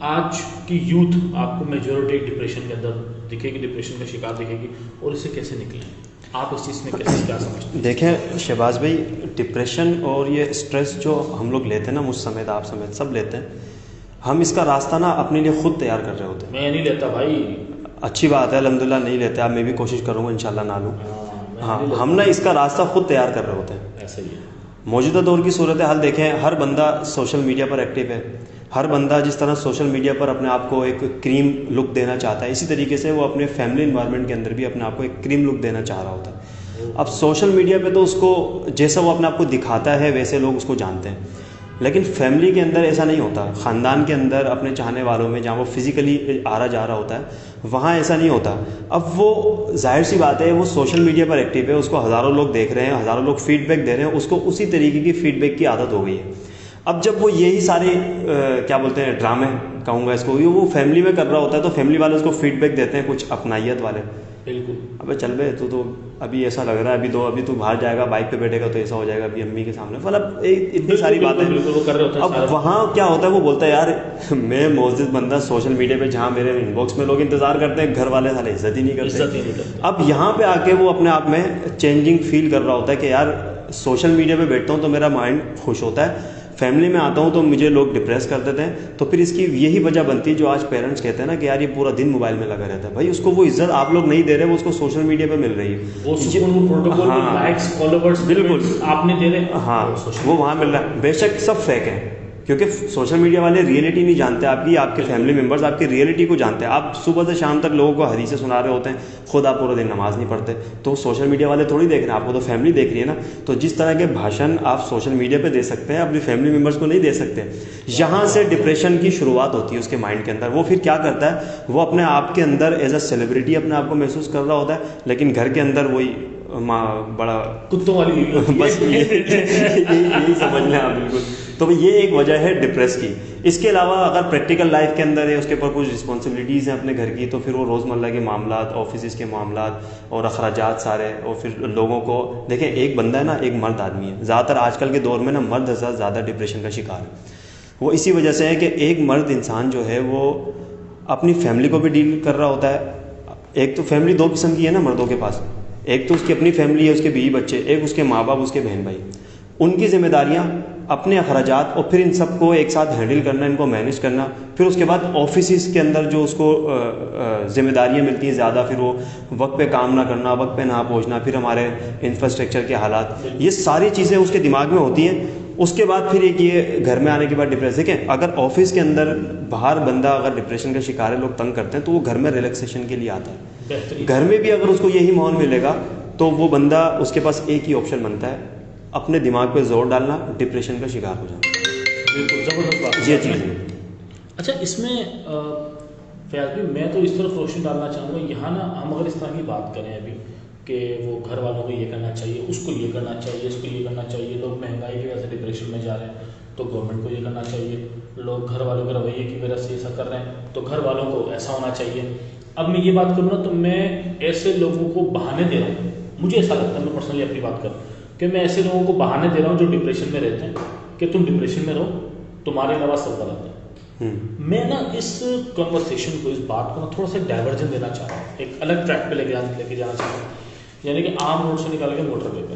آج کی یوتھ آپ کو میجورٹی ڈپریشن کے اندر دکھے گی, ڈپریشن کا شکار دکھے گی, اور اسے کیسے نکلیں آپ اس چیز میں کیسے کیا سمجھتے ہیں؟ دیکھیں شہباز بھائی, ڈپریشن اور یہ اسٹریس جو ہم لوگ لیتے ہیں نا, مجھ سمیت آپ سمیت سب لیتے ہیں, ہم اس کا راستہ نا اپنے لیے خود تیار کر رہے ہوتے ہیں. میں نہیں لیتا بھائی. اچھی بات ہے, الحمدللہ نہیں لیتے آپ, میں بھی کوشش کروں گا انشاءاللہ نہ لوں. ہاں, ہم نا اس کا راستہ خود تیار کر رہے ہوتے ہیں. ایسا ہی ہے. موجودہ دور کی صورت حال دیکھیں, ہر بندہ سوشل میڈیا پر ایکٹیو ہے. ہر بندہ جس طرح سوشل میڈیا پر اپنے آپ کو ایک کریم لک دینا چاہتا ہے, اسی طریقے سے وہ اپنے فیملی انوائرمنٹ کے اندر بھی اپنے آپ کو ایک کریم لک دینا چاہ رہا ہوتا ہے. اب سوشل میڈیا پہ تو اس کو جیسا وہ اپنے آپ کو دکھاتا ہے ویسے لوگ اس کو جانتے ہیں, لیکن فیملی کے اندر ایسا نہیں ہوتا. خاندان کے اندر اپنے چاہنے والوں میں جہاں وہ فزیکلی آ رہا جا رہا ہوتا ہے وہاں ایسا نہیں ہوتا. اب وہ ظاہر سی بات ہے, وہ سوشل میڈیا پر ایکٹیو ہے, اس کو ہزاروں لوگ دیکھ رہے ہیں, ہزاروں لوگ فیڈ بیک دے رہے ہیں, اس کو اسی طریقے کی فیڈ بیک کی عادت ہو گئی ہے. اب جب وہ یہی سارے کیا بولتے ہیں ڈرامے کہوں گا اس کو, وہ فیملی میں کر رہا ہوتا ہے تو فیملی والے اس کو فیڈ بیک دیتے ہیں کچھ اپنائیت والے. بالکل, ابے چل بے تو ابھی ایسا لگ رہا ہے, ابھی تو باہر جائے گا, بائک پہ بیٹھے گا تو ایسا ہو جائے گا, ابھی امی کے سامنے, مطلب اتنی ساری باتیں. اب وہاں کیا ہوتا ہے, وہ بولتا ہے یار میں معزز بندہ سوشل میڈیا پہ, جہاں میرے ان باکس میں لوگ انتظار کرتے ہیں, گھر والے سارے عزت ہی نہیں کرتے. اب یہاں پہ آ کے وہ اپنے آپ میں چینجنگ فیل کر رہا ہوتا ہے کہ یار سوشل میڈیا پہ بیٹھتا ہوں تو میرا مائنڈ خوش ہوتا ہے, فیملی میں آتا ہوں تو مجھے لوگ ڈپریس کر دیتے ہیں. تو پھر اس کی یہی وجہ بنتی ہے جو آج پیرنٹس کہتے ہیں نا کہ یار یہ پورا دن موبائل میں لگا رہتا ہے. بھائی اس کو وہ عزت آپ لوگ نہیں دے رہے, وہ اس کو سوشل میڈیا پہ مل رہی ہے, وہ سکون, وہ پروٹوکول, لائکس, فالوورز, بالکل آپ نے دے رہے, ہاں وہ وہاں مل رہا ہے. بے شک سب فیک ہیں, کیونکہ سوشل میڈیا والے ریئلٹی نہیں جانتے آپ کی, آپ کے فیملی ممبرز آپ کی ریئلٹی کو جانتے ہیں. آپ صبح سے شام تک لوگوں کو حدیثیں سنا رہے ہوتے ہیں, خود آپ پورا دن نماز نہیں پڑھتے, تو سوشل میڈیا والے تھوڑی دیکھ رہے ہیں آپ کو, تو فیملی دیکھ رہی ہے نا. تو جس طرح کے بھاشن آپ سوشل میڈیا پہ دے سکتے ہیں اپنی فیملی ممبرز کو نہیں دے سکتے. یہاں سے ڈپریشن کی شروعات ہوتی ہے اس کے مائنڈ کے اندر. وہ پھر کیا کرتا ہے, وہ اپنے آپ کے اندر ایز اے سیلیبریٹی اپنے آپ کو محسوس کر رہا ہوتا ہے, لیکن گھر کے اندر وہی بڑا کتوں والی بس یہی سمجھ لیں آپ بالکل. تو یہ ایک وجہ ہے ڈپریس کی. اس کے علاوہ اگر پریکٹیکل لائف کے اندر ہے, اس کے اوپر کچھ رسپانسبلٹیز ہیں اپنے گھر کی, تو پھر وہ روزمرہ کے معاملات, آفیسز کے معاملات اور اخراجات سارے, اور پھر لوگوں کو دیکھیں, ایک بندہ ہے نا, ایک مرد آدمی ہے, زیادہ تر آج کل کے دور میں نا مرد زیادہ ڈپریشن کا شکار ہے. وہ اسی وجہ سے ہے کہ ایک مرد انسان جو ہے وہ اپنی فیملی کو بھی ڈیل کر رہا ہوتا ہے. ایک تو فیملی دو قسم کی ہے نا مردوں کے پاس, ایک تو اس کی اپنی فیملی ہے, اس کے بیوی بچے, ایک اس کے ماں باپ, اس کے بہن بھائی, ان کی ذمہ داریاں, اپنے اخراجات, اور پھر ان سب کو ایک ساتھ ہینڈل کرنا, ان کو مینیج کرنا. پھر اس کے بعد آفیسز کے اندر جو اس کو ذمہ داریاں ملتی ہیں زیادہ, پھر وہ وقت پہ کام نہ کرنا, وقت پہ نہ پہنچنا, پھر ہمارے انفراسٹرکچر کے حالات, یہ ساری چیزیں اس کے دماغ میں ہوتی ہیں. اس کے بعد پھر ایک یہ گھر میں آنے کے بعد ڈپریس. دیکھیں اگر آفس کے اندر باہر بندہ اگر ڈپریشن کا شکار ہے, لوگ تنگ کرتے ہیں, تو وہ گھر میں ریلیکسیشن کے لیے آتا ہے. گھر میں بھی اگر اس کو یہی ماحول ملے گا تو وہ بندہ, اس کے پاس ایک ہی آپشن بنتا ہے, اپنے دماغ پہ زور ڈالنا, ڈپریشن کا شکار ہو جانا. بالکل زبردست بات, یہ چیز ہے. اچھا اس میں فیاض بھائی میں تو اس طرف روشنی ڈالنا چاہوں گا, یہاں نا ہم اگر اس طرح کی بات کریں ابھی کہ وہ گھر والوں کو یہ کرنا چاہیے, اس کو یہ کرنا چاہیے, اس کو یہ کرنا چاہیے, لوگ مہنگائی کی وجہ سے ڈپریشن میں جا رہے ہیں تو گورنمنٹ کو یہ کرنا چاہیے, لوگ گھر والوں کے رویے کی وجہ سے ایسا کر رہے ہیں تو گھر والوں کو ایسا ہونا چاہیے. اب میں یہ بات کروں نا تو میں ایسے لوگوں کو بہانے دے رہا ہوں, مجھے ایسا لگتا ہے, میں پرسنلی اپنی بات کروں کہ میں ایسے لوگوں کو بہانے دے رہا ہوں جو ڈپریشن میں رہتے ہیں کہ تم ڈپریشن میں رہو, تمہارے علاوہ سب غلط ہے. میں نا اس کنورسیشن کو, اس بات کو نا تھوڑا سا ڈائیورژن دینا چاہ رہا ہوں, ایک الگ ٹریک پہ لے کے جانا چاہ رہا ہوں. یعنی کہ عام روڈ سے نکال کے موٹر وے پہ.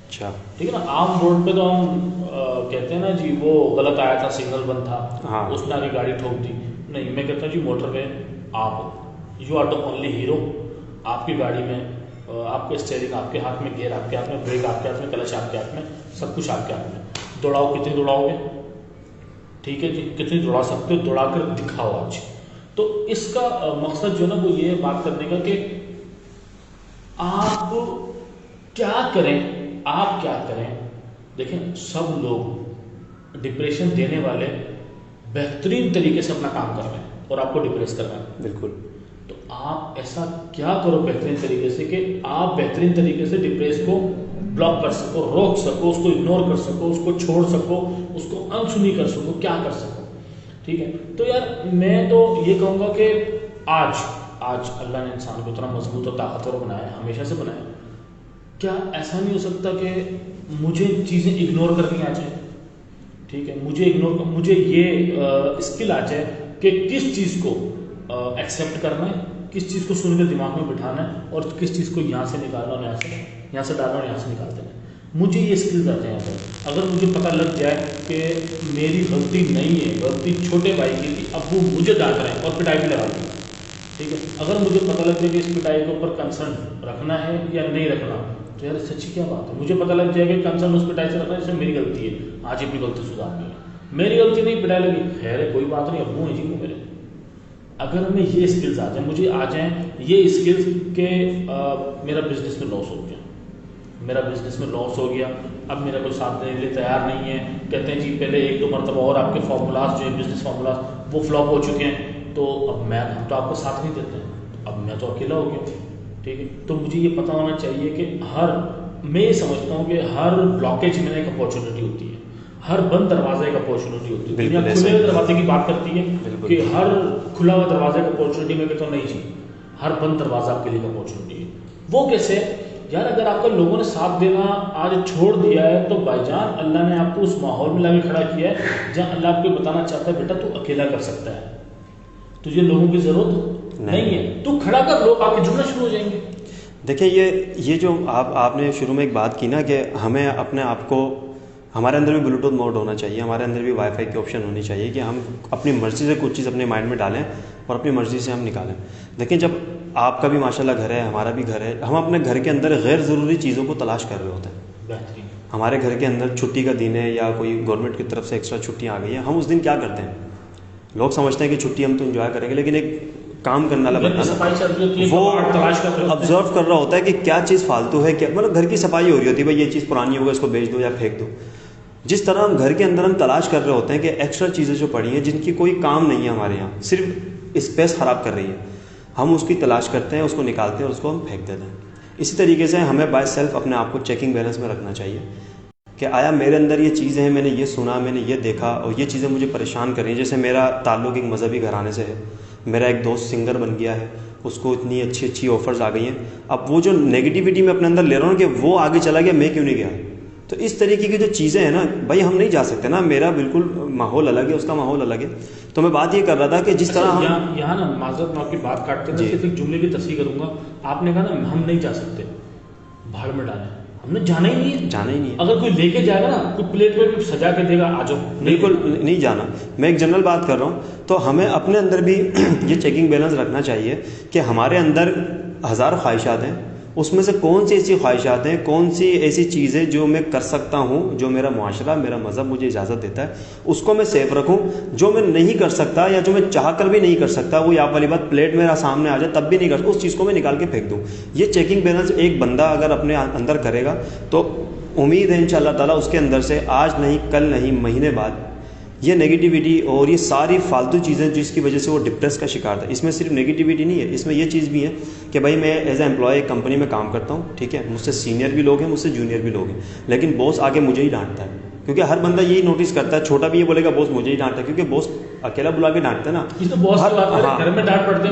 اچھا ٹھیک ہے نا, عام روڈ پہ تو ہم کہتے ہیں نا جی وہ غلط آیا تھا, سگنل بند تھا, اس نے آگے گاڑی ٹھوک دی. نہیں, میں کہتا ہوں جی موٹر وے آپ you are the only hero. آپ کی گاڑی میں آپ کا اسٹیئرنگ آپ کے ہاتھ میں, گیئر آپ کے ہاتھ میں, بریک آپ کے ہاتھ میں, کلچ آپ کے ہاتھ میں, سب کچھ آپ کے ہاتھ میں. دوڑاؤ, کتنی دوڑاؤ گے, ٹھیک ہے جی, کتنی دوڑا سکتے ہو, دوڑا کر دکھاؤ آج. تو اس کا مقصد جو ہے نا وہ یہ بات کرنے کا کہ آپ کیا کریں, آپ کیا کریں. دیکھیں سب لوگ ڈپریشن دینے والے بہترین طریقے سے اپنا کام کر رہے ہیں اور آپ کو ڈپریس کر رہے ہیں. بالکل. تو آپ ایسا کیا کرو بہترین طریقے سے کہ آپ بہترین طریقے سے ڈپریس کو بلاک کر سکو, روک سکو, اس کو اگنور کر سکو, اس کو چھوڑ سکو, اس کو انسنی کر سکو, کیا کر سکو. ٹھیک ہے, تو یار میں تو یہ کہوں گا کہ آج اللہ نے انسان کو اتنا مضبوط اور طاقتور بنایا ہے, ہمیشہ سے بنایا ہے. کیا ایسا نہیں ہو سکتا کہ مجھے چیزیں اگنور کرنی آ جائیں. ٹھیک ہے, مجھے یہ اسکل آ جائے کہ کہ کس چیز کو ایکسیپٹ کرنا ہے, کس چیز کو سن کے دماغ میں بٹھانا ہے, اور کس چیز کو یہاں سے نکالنا اور یہاں سے ڈالنا اور یہاں سے نکال دینا ہے. مجھے یہ اسکلز آتے ہیں. اگر مجھے پتہ لگ جائے کہ میری غلطی نہیں ہے, غلطی چھوٹے بھائی کی تھی, اب وہ مجھے ڈانٹ رہے ہیں اور پٹائی بھی لگا دی, ٹھیک ہے, اگر مجھے پتہ لگ جائے کہ اس پٹائی کے اوپر کنسرن رکھنا ہے یا نہیں رکھنا, تو یار سچی کیا بات ہے. مجھے پتہ لگ جائے کہ کنسرن اس پٹائی سے رکھنا ہے, جس میں میری غلطی ہے, آج اپنی غلطی سدھارنی ہے, میری غلطی نہیں, پٹائی لگی, خیر ہے کوئی بات نہیں, ابو ہیں جی وہ میرے. اگر ہمیں یہ اسکلز آ جائیں, مجھے آ جائیں یہ اسکلز کہ میرا بزنس میں لاس ہو گیا, میرا بزنس میں لاس ہو گیا, اب میرا کوئی ساتھ دینے کے لیے تیار نہیں ہے, کہتے ہیں جی پہلے 1-2 مرتبہ اور آپ کے فارمولاز جو ہیں بزنس فارمولاز وہ فلاپ ہو چکے ہیں, تو اب ہم تو آپ کو ساتھ نہیں دیتے ہیں, اب میں تو اکیلا ہو گیا, ٹھیک ہے. تو مجھے یہ پتہ ہونا چاہیے کہ میں یہ سمجھتا ہوں کہ ہر بلاکیج میں ایک اپارچونیٹی ہوتی ہے, ہر بند دروازے ایک اپارچونیٹی ہوتی ہے. دنیا کھلے ہوئے دروازے کی بات کرتی ہے کہ ہر کھلا ہوا دروازے کا اپارچونیٹی, میں کہتا ہوں نہیں جی, ہر بند دروازہ آپ کے لیے ایک اپارچونیٹی ہے. وہ کیسے یار, اگر آپ کا لوگوں نے ساتھ دینا آج چھوڑ دیا ہے, تو بھائی جان اللہ نے آپ کو اس ماحول میں لا کے کھڑا کیا ہے جہاں اللہ آپ کو بتانا چاہتا ہے بیٹا تو اکیلا کر سکتا ہے, تجھے لوگوں کی ضرورت نہیں ہے, تو کھڑا کر, لوگ آپ کے جڑنا شروع ہو جائیں گے. دیکھیں یہ جو آپ نے شروع میں ایک بات کی نا کہ ہمیں اپنے آپ کو, ہمارے اندر بھی بلوٹوتھ موڈ ہونا چاہیے, ہمارے اندر بھی وائی فائی کی آپشن ہونی چاہیے کہ ہم اپنی مرضی سے کچھ چیز اپنے مائنڈ میں ڈالیں اور اپنی مرضی سے ہم نکالیں. دیکھیں جب آپ کا بھی ماشاءاللہ گھر ہے, ہمارا بھی گھر ہے, ہم اپنے گھر کے اندر غیر ضروری چیزوں کو تلاش کر رہے ہوتے ہیں. بہترین. ہمارے گھر کے اندر چھٹی کا دن ہے یا کوئی گورنمنٹ کی طرف سے ایکسٹرا چھٹیاں آ گئی ہیں, ہم اس دن کیا کرتے ہیں, لوگ سمجھتے ہیں کہ چھٹی ہم تو انجوائے کریں گے, لیکن ایک کام کرنے والا بندہ وہ آبزرو کر رہا ہوتا ہے کہ کیا چیز فالتو ہے, کیا مطلب گھر کی صفائی ہو رہی ہوتی ہے, بھائی یہ چیز پرانی ہوگا اس کو بیچ دو یا پھینک دو. جس طرح ہم گھر کے اندر ہم تلاش کر رہے ہوتے ہیں کہ ایکسٹرا چیزیں جو پڑی ہیں جن کی کوئی کام نہیں ہے ہمارے یہاں, صرف اسپیس خراب کر رہی ہے, ہم اس کی تلاش کرتے ہیں, اس کو نکالتے ہیں اور اس کو ہم پھینک دیتے ہیں. اسی طریقے سے ہمیں بائی سیلف اپنے آپ کو چیکنگ بیلنس میں رکھنا چاہیے کہ آیا میرے اندر یہ چیزیں ہیں, میں نے یہ سنا, میں نے یہ دیکھا اور یہ چیزیں مجھے پریشان کر رہی ہیں. جیسے میرا تعلق ایک مذہبی گھرانے سے ہے, میرا ایک دوست سنگر بن گیا ہے, اس کو اتنی اچھی آفرز آ گئی ہیں, اب وہ جو نگیٹیوٹی میں اپنے اندر لے رہا ہوں کہ وہ آگے چلا گیا, میں کیوں نہیں گیا. تو اس طریقے کی جو چیزیں ہیں نا بھائی, ہم نہیں جا سکتے نا, میرا بالکل ماحول الگ ہے, اس کا ماحول الگ ہے. تو میں بات یہ کر رہا تھا کہ جس طرح یہاں نا معذرت میں آپ کی بات کاٹتے ہیں, صرف ایک جملے کی تصحیح کروں گا. آپ نے کہا نا ہم نہیں جا سکتے, بھاڑ میں ڈالیں, ہم نے جانا ہی نہیں ہے. اگر کوئی لے کے جائے گا نا, کوئی پلیٹ میں سجا کے دے گا, آ جاؤ, بالکل نہیں جانا. میں ایک جنرل بات کر رہا ہوں. تو ہمیں اپنے اندر بھی یہ چیکنگ بیلنس رکھنا چاہیے کہ ہمارے اندر ہزار خواہشات ہیں, اس میں سے کون سی ایسی خواہشات ہیں, کون سی ایسی چیزیں جو میں کر سکتا ہوں, جو میرا معاشرہ, میرا مذہب مجھے اجازت دیتا ہے, اس کو میں سیف رکھوں. جو میں نہیں کر سکتا یا جو میں چاہ کر بھی نہیں کر سکتا, وہ آپ والی بات پلیٹ میرا سامنے آ جائے تب بھی نہیں کر سکتا, اس چیز کو میں نکال کے پھینک دوں. یہ چیکنگ بیلنس ایک بندہ اگر اپنے اندر کرے گا تو امید ہے انشاءاللہ تعالیٰ اس کے اندر سے آج نہیں, کل نہیں, مہینے بعد یہ نگیٹیوٹی اور یہ ساری فالتو چیزیں جس کی وجہ سے وہ ڈپریس کا شکار تھا. اس میں صرف نگیٹیوٹی نہیں ہے, اس میں یہ چیز بھی ہے کہ بھائی میں ایز اے امپلائی ایک کمپنی میں کام کرتا ہوں, ٹھیک ہے, مجھ سے سینئر بھی لوگ ہیں, مجھ سے جونیئر بھی لوگ ہیں, لیکن باس آگے مجھے ہی ڈانٹتا ہے. کیونکہ ہر بندہ یہی نوٹس کرتا ہے, چھوٹا بھی یہ بولے گا باس مجھے ہی ڈانٹتا ہے, کیونکہ باس اکیلا بلا کے ڈانٹتا ہے نا,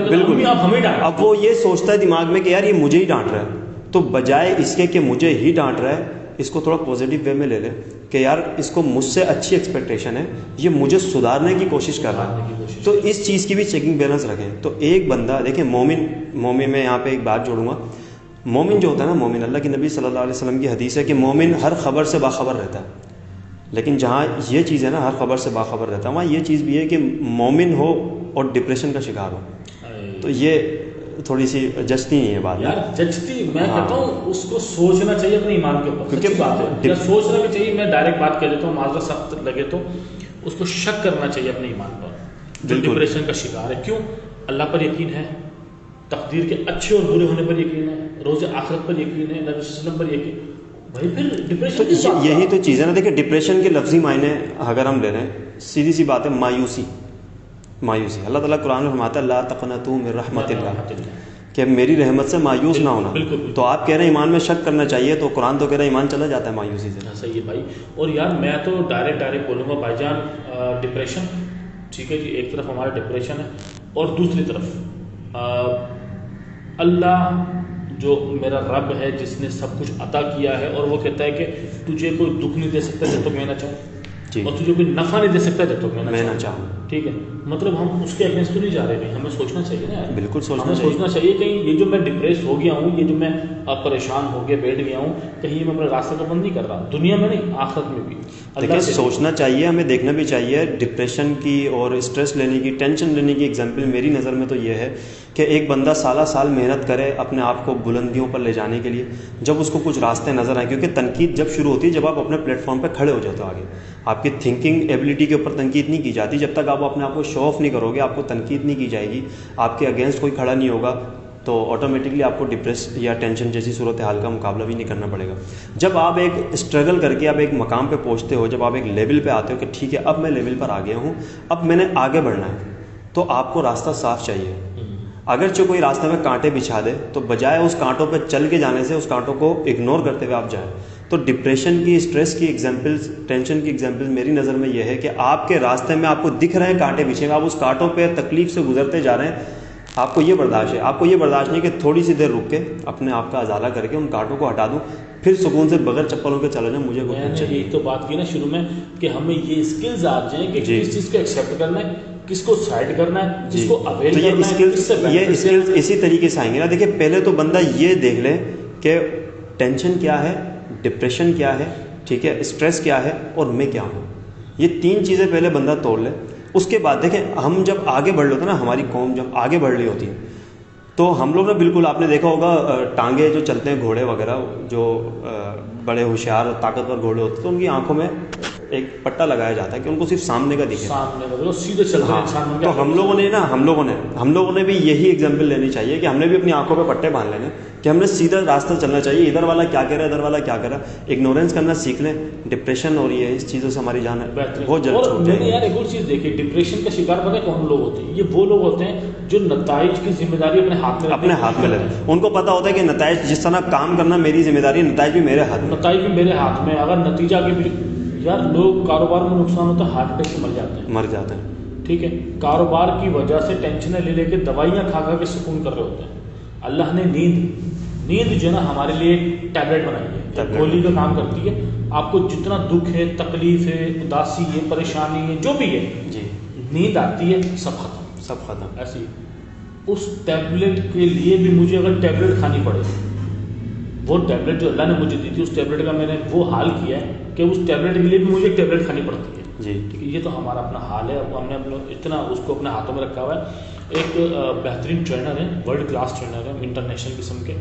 بالکل. اب وہ یہ سوچتا ہے دماغ میں کہ یار یہ مجھے ہی ڈانٹ رہا ہے, تو بجائے اس کے کہ مجھے ہی ڈانٹ رہا ہے, اس کو تھوڑا پازیٹیو وے میں لے لے کہ یار اس کو مجھ سے اچھی ایکسپیکٹیشن ہے, یہ مجھے سدھارنے کی کوشش کر رہا ہے, تو اس چیز کی بھی چیکنگ بیلنس رکھیں. تو ایک بندہ دیکھیں, مومن میں یہاں پہ ایک بات جوڑوں گا. مومن جو ہوتا ہے نا, مومن, اللہ کے نبی صلی اللہ علیہ وسلم کی حدیث ہے کہ مومن ہر خبر سے باخبر رہتا ہے. لیکن جہاں یہ چیز ہے نا, ہر خبر سے باخبر رہتا ہے, وہاں یہ چیز بھی ہے کہ مومن ہو اور ڈپریشن کا شکار ہو. تو یہ تھوڑی سی جچتی نہیں ہے بات یار, جچتی میں کہتا ہوں اس کو سوچنا چاہیے اپنے ایمان کے اوپر, کیونکہ بات ہے یا سوچنا بھی چاہیے. میں ڈائریکٹ بات کر لیتا ہوں, معذرت سخت لگے تو اس کو شک کرنا چاہیے اپنے ایمان پر جو ڈپریشن کا شکار ہے. کیوں؟ اللہ پر یقین ہے, تقدیر کے اچھے اور برے ہونے پر یقین ہے, روز آخرت پر یقین ہے, نبی صلی اللہ علیہ وسلم پر یقین, بھائی پھر ڈپریشن یہی تو چیز ہے نا. دیکھیں ڈپریشن کے لفظی معنی اگر ہم لے رہے ہیں, سیدھی سی بات ہے, مایوسی. اللہ تعالیٰ قرآن میں فرماتا ہے لا تقنطوا من رحمت اللہ, کہ میری رحمت سے مایوس نہ ہونا. تو آپ کہہ رہے ہیں ایمان میں شک کرنا چاہیے, تو قرآن تو کہہ رہا ہے ایمان چلا جاتا ہے مایوسی سے. صحیح ہے بھائی. اور یار میں تو ڈائریکٹ بولوں گا بھائی جان, ڈپریشن ٹھیک ہے جی, ایک طرف ہمارا ڈپریشن ہے, اور دوسری طرف اللہ جو میرا رب ہے جس نے سب کچھ عطا کیا ہے, اور وہ کہتا ہے کہ تجھے کوئی دکھ نہیں دے سکتا جب تک میں نہ چاہوں, اور تجھے کوئی نفع نہیں دے سکتا جب تک میں نہ چاہوں. ٹھیک ہے, مطلب ہم اس کے اگینسٹ تو نہیں جا رہے ہیں, ہمیں سوچنا چاہیے نا, بالکل ہمیں سوچنا چاہیے کہیں یہ جو میں ڈپریس ہو گیا ہوں, یہ جو میں پریشان ہو کے بیٹھ گیا ہوں, کہیں میں اپنے راستے تو بند نہیں کر رہا, دنیا میں نہیں آخرت میں بھی. دیکھیں سوچنا چاہیے, ہمیں دیکھنا بھی چاہیے. ڈپریشن کی اور اسٹریس لینے کی, ٹینشن لینے کی ایگزامپل میری نظر میں تو یہ ہے کہ ایک بندہ سالہ سال محنت کرے اپنے آپ کو بلندیوں پر لے جانے کے لیے, جب اس کو کچھ راستے نظر آئیں, کیونکہ تنقید جب شروع ہوتی ہے جب آپ اپنے پلیٹ فارم پہ کھڑے ہو جاتے ہو, آگے آپ کی تھنکنگ ایبلٹی کے اوپر تنقید نہیں کی جاتی. جب تک آپ اپنے آپ کو شو آف نہیں کرو گے, آپ کو تنقید نہیں کی جائے گی, آپ کے اگینسٹ کوئی کھڑا نہیں ہوگا, تو آٹومیٹکلی آپ کو ڈپریس یا ٹینشن جیسی صورتحال کا مقابلہ بھی نہیں کرنا پڑے گا. جب آپ ایک اسٹرگل کر کے آپ ایک مقام پہ پہنچتے ہو, جب آپ ایک لیول پہ آتے ہو کہ ٹھیک ہے اب میں لیول پر آ گیا ہوں, اب میں نے آگے بڑھنا ہے, تو آپ کو راستہ صاف چاہیے. اگرچہ کوئی راستے میں کانٹے بچھا دے تو بجائے اس کانٹوں پہ چل کے جانے سے اس کانٹوں کو اگنور کرتے ہوئے آپ جائیں. تو ڈپریشن کی, اسٹریس کی ایگزامپلس, ٹینشن کی ایگزامپل میری نظر میں یہ ہے کہ آپ کے راستے میں آپ کو دکھ رہے ہیں کانٹے بچھے ہوئے, آپ اس کانٹوں پہ تکلیف سے گزرتے جا رہے ہیں, آپ کو یہ برداشت ہے, آپ کو یہ برداشت نہیں کہ تھوڑی سی دیر رک کے اپنے آپ کا ازالہ کر کے ان کانٹوں کو ہٹا دوں, پھر سکون سے بغیر چپلوں کے چلا جائیں. مجھے یہی تو بات کی نا شروع میں کہ ہمیں یہ اسکلز آ جائیں کہ کس چیز کو ایکسیپٹ کرنا ہے, کس کو سائڈ کرنا ہے, کس کو اویل کرنا ہے. یہ اسکلز اسی طریقے سے آئیں گے نا. دیکھیں پہلے تو بندہ یہ دیکھ لے کہ ٹینشن کیا ہے, ڈپریشن کیا ہے, ٹھیک ہے, اسٹریس کیا ہے, اور میں کیا ہوں. یہ تین چیزیں پہلے بندہ توڑ لے. اس کے بعد دیکھیں ہم جب آگے بڑھ رہے ہوتے ہیں نا, ہماری قوم جب آگے بڑھ رہی ہوتی ہے تو ہم لوگ نا بالکل, آپ نے دیکھا ہوگا ٹانگے جو چلتے ہیں گھوڑے وغیرہ, جو بڑے ہوشیار طاقتور گھوڑے ہوتے ہیں, تو ان کی آنکھوں میں ایک پٹہ لگایا جاتا ہے کہ ان کو صرف سامنے کا دکھے, سیدھے چل رہے ہیں. تو ہم لوگوں نے بھی یہی ایگزامپل لینی چاہیے کہ ہم نے بھی اپنی آنکھوں پہ پٹے باندھ لینے کہ ہم نے سیدھا راستہ چلنا چاہیے. ادھر والا کیا کہہ رہا ہے, ادھر والا کیا کہہ رہا ہے, اگنورینس کرنا سیکھ لیں. ڈپریشن اور یہ اس چیزوں سے ہماری جان ہے بہت جلد چھوٹ جائے گی. یار ایک اور چیز دیکھیے, ڈپریشن کا شکار پتہ ہے کون لوگ ہوتے ہیں؟ یہ وہ لوگ ہوتے ہیں جو نتائج کی ذمہ داری اپنے ہاتھ میں لیتے ہیں. ان کو پتا ہوتا ہے کہ نتائج جس طرح کام کرنا میری ذمہ داری ہے, نتائج بھی میرے ہاتھ میں. اگر نتیجہ کے بھی, یار لوگ کاروبار میں نقصان ہوتا ہے, ہارٹ اٹیک سے مر جاتے ہیں. ٹھیک ہے, کاروبار کی وجہ سے ٹینشنیں لے لے کے دوائیاں کھا کھا کے سکون کر رہے ہوتے ہیں. اللہ نے نیند جو ہے نا ہمارے لیے ٹیبلٹ بنائی ہے, گولی کا کام کرتی ہے. آپ کو جتنا دکھ ہے, تکلیف ہے, اداسی ہے, پریشانی ہے, جو بھی ہے, نیند آتی ہے, سب ختم. ایسی اس ٹیبلٹ کے لیے بھی مجھے اگر ٹیبلٹ کھانی پڑے, وہ ٹیبلٹ جو اللہ نے مجھے دی تھی, اس ٹیبلٹ کا میں نے وہ حال کیا ہے کہ اس ٹیبلٹ کے لیے بھی مجھے ایک ٹیبلٹ کھانی پڑتی ہے. ٹھیک ہے, یہ تو ہمارا اپنا حال ہے. اب ہم نے اتنا اس کو اپنے ہاتھوں میں رکھا ہوا ہے. ایک بہترین ٹرینر ہے, ورلڈ کلاس ٹرینر ہے, انٹرنیشنل قسم کے,